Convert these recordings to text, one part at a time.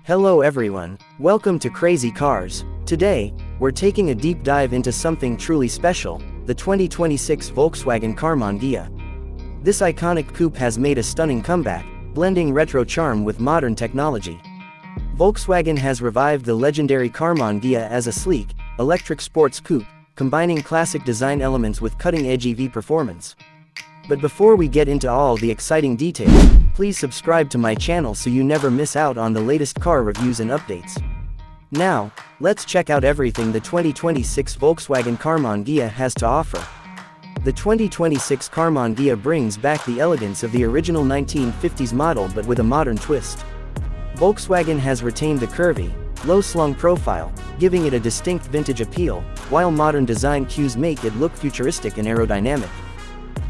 Hello everyone, welcome to Crazy Cars. Today, we're taking a deep dive into something truly special, the 2026 Volkswagen Karmann Ghia. This iconic coupe has made a stunning comeback, blending retro charm with modern technology. Volkswagen has revived the legendary Karmann Ghia as a sleek, electric sports coupe, combining classic design elements with cutting-edge EV performance. But before we get into all the exciting details, please subscribe to my channel so you never miss out on the latest car reviews and updates. Now, let's check out everything the 2026 Volkswagen Karmann Ghia has to offer. The 2026 Karmann Ghia brings back the elegance of the original 1950s model but with a modern twist. Volkswagen has retained the curvy, low-slung profile, giving it a distinct vintage appeal, while modern design cues make it look futuristic and aerodynamic.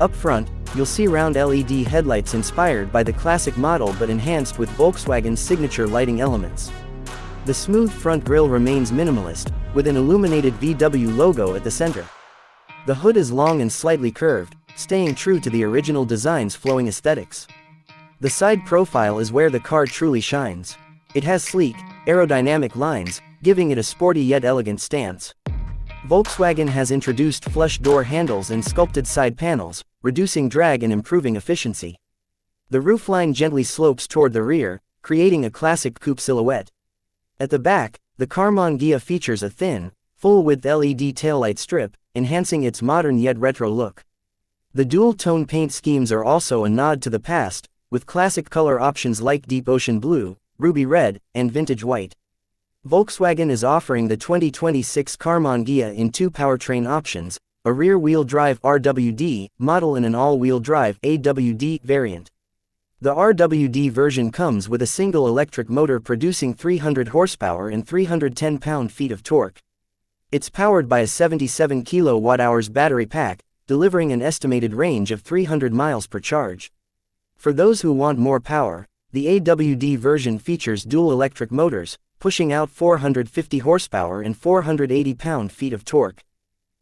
Up front, you'll see round LED headlights inspired by the classic model but enhanced with Volkswagen's signature lighting elements. The smooth front grille remains minimalist, with an illuminated VW logo at the center. The hood is long and slightly curved, staying true to the original design's flowing aesthetics. The side profile is where the car truly shines. It has sleek, aerodynamic lines, giving it a sporty yet elegant stance. Volkswagen has introduced flush door handles and sculpted side panels, reducing drag and improving efficiency. The roofline gently slopes toward the rear, creating a classic coupe silhouette. At the back, the Karmann Ghia features a thin, full-width LED taillight strip, enhancing its modern yet retro look. The dual-tone paint schemes are also a nod to the past, with classic color options like deep ocean blue, ruby red, and vintage white. Volkswagen is offering the 2026 Karmann Ghia in two powertrain options, a rear-wheel drive RWD model and an all-wheel drive AWD variant. The RWD version comes with a single electric motor producing 300 horsepower and 310 pound-feet of torque. It's powered by a 77 kWh battery pack, delivering an estimated range of 300 miles per charge. For those who want more power, the AWD version features dual electric motors, pushing out 450 horsepower and 480 pound-feet of torque.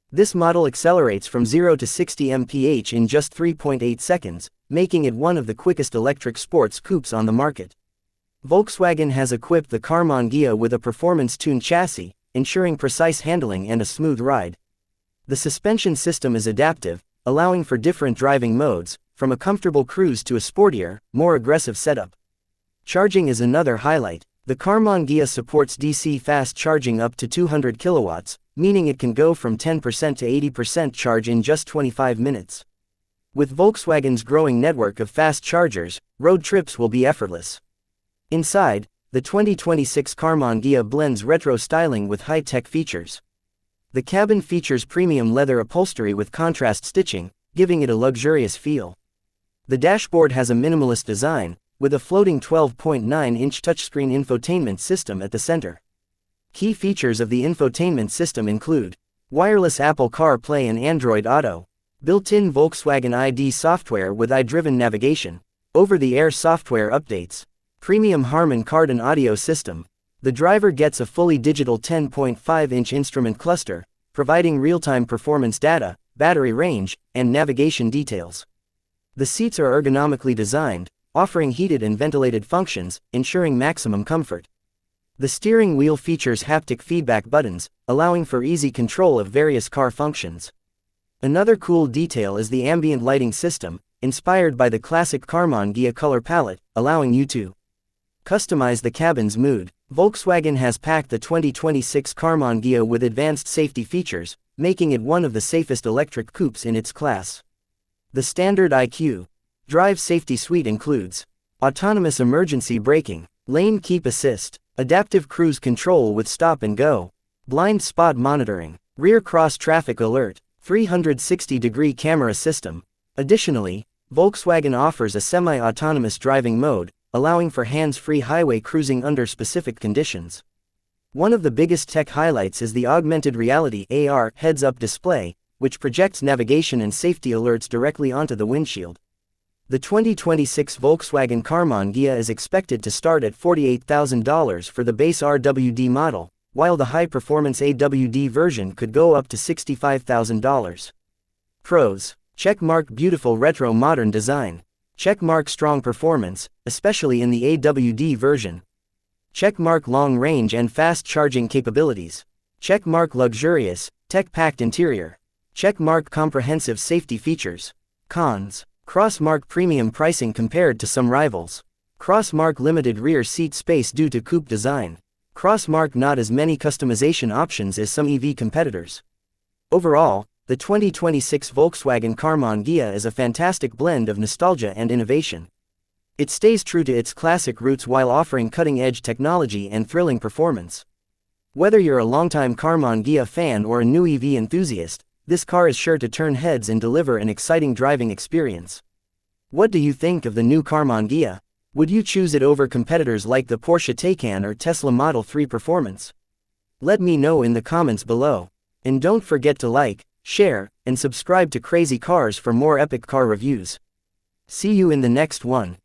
This model accelerates from 0 to 60 mph in just 3.8 seconds, making it one of the quickest electric sports coupes on the market. Volkswagen has equipped the Karmann Ghia with a performance-tuned chassis, ensuring precise handling and a smooth ride. The suspension system is adaptive, allowing for different driving modes, from a comfortable cruise to a sportier, more aggressive setup. Charging is another highlight. The Karmann Ghia supports DC fast charging up to 200 kilowatts, meaning it can go from 10% to 80% charge in just 25 minutes. With Volkswagen's growing network of fast chargers, road trips will be effortless. Inside, the 2026 Karmann Ghia blends retro styling with high-tech features. The cabin features premium leather upholstery with contrast stitching, giving it a luxurious feel. The dashboard has a minimalist design, with a floating 12.9-inch touchscreen infotainment system at the center. Key features of the infotainment system include wireless Apple CarPlay and Android Auto, built-in Volkswagen ID software with iDriven navigation, over-the-air software updates, premium Harman Kardon audio system. The driver gets a fully digital 10.5-inch instrument cluster, providing real-time performance data, battery range, and navigation details. The seats are ergonomically designed, offering heated and ventilated functions, ensuring maximum comfort. The steering wheel features haptic feedback buttons, allowing for easy control of various car functions. Another cool detail is the ambient lighting system, inspired by the classic Karmann Ghia color palette, allowing you to customize the cabin's mood. Volkswagen has packed the 2026 Karmann Ghia with advanced safety features, making it one of the safest electric coupes in its class. The standard IQ Drive Safety Suite includes autonomous emergency braking, lane keep assist, adaptive cruise control with stop and go, blind spot monitoring, rear cross traffic alert, 360-degree camera system. Additionally, Volkswagen offers a semi-autonomous driving mode, allowing for hands-free highway cruising under specific conditions. One of the biggest tech highlights is the augmented reality AR heads-up display, which projects navigation and safety alerts directly onto the windshield. The 2026 Volkswagen Karmann Ghia is expected to start at $48,000 for the base RWD model, while the high-performance AWD version could go up to $65,000. Pros: checkmark beautiful retro modern design. Checkmark strong performance, especially in the AWD version. Check mark long range and fast charging capabilities. Check mark luxurious, tech-packed interior. Check mark comprehensive safety features. Cons. Cross mark premium pricing compared to some rivals. Cross mark limited rear seat space due to coupe design. Cross mark not as many customization options as some EV competitors. Overall, the 2026 Volkswagen Karmann Ghia is a fantastic blend of nostalgia and innovation. It stays true to its classic roots while offering cutting-edge technology and thrilling performance. Whether you're a longtime Karmann Ghia fan or a new EV enthusiast, this car is sure to turn heads and deliver an exciting driving experience. What do you think of the new Karmann Ghia? Would you choose it over competitors like the Porsche Taycan or Tesla Model 3 Performance? Let me know in the comments below. And don't forget to like, share, and subscribe to Crazy Cars for more epic car reviews. See you in the next one.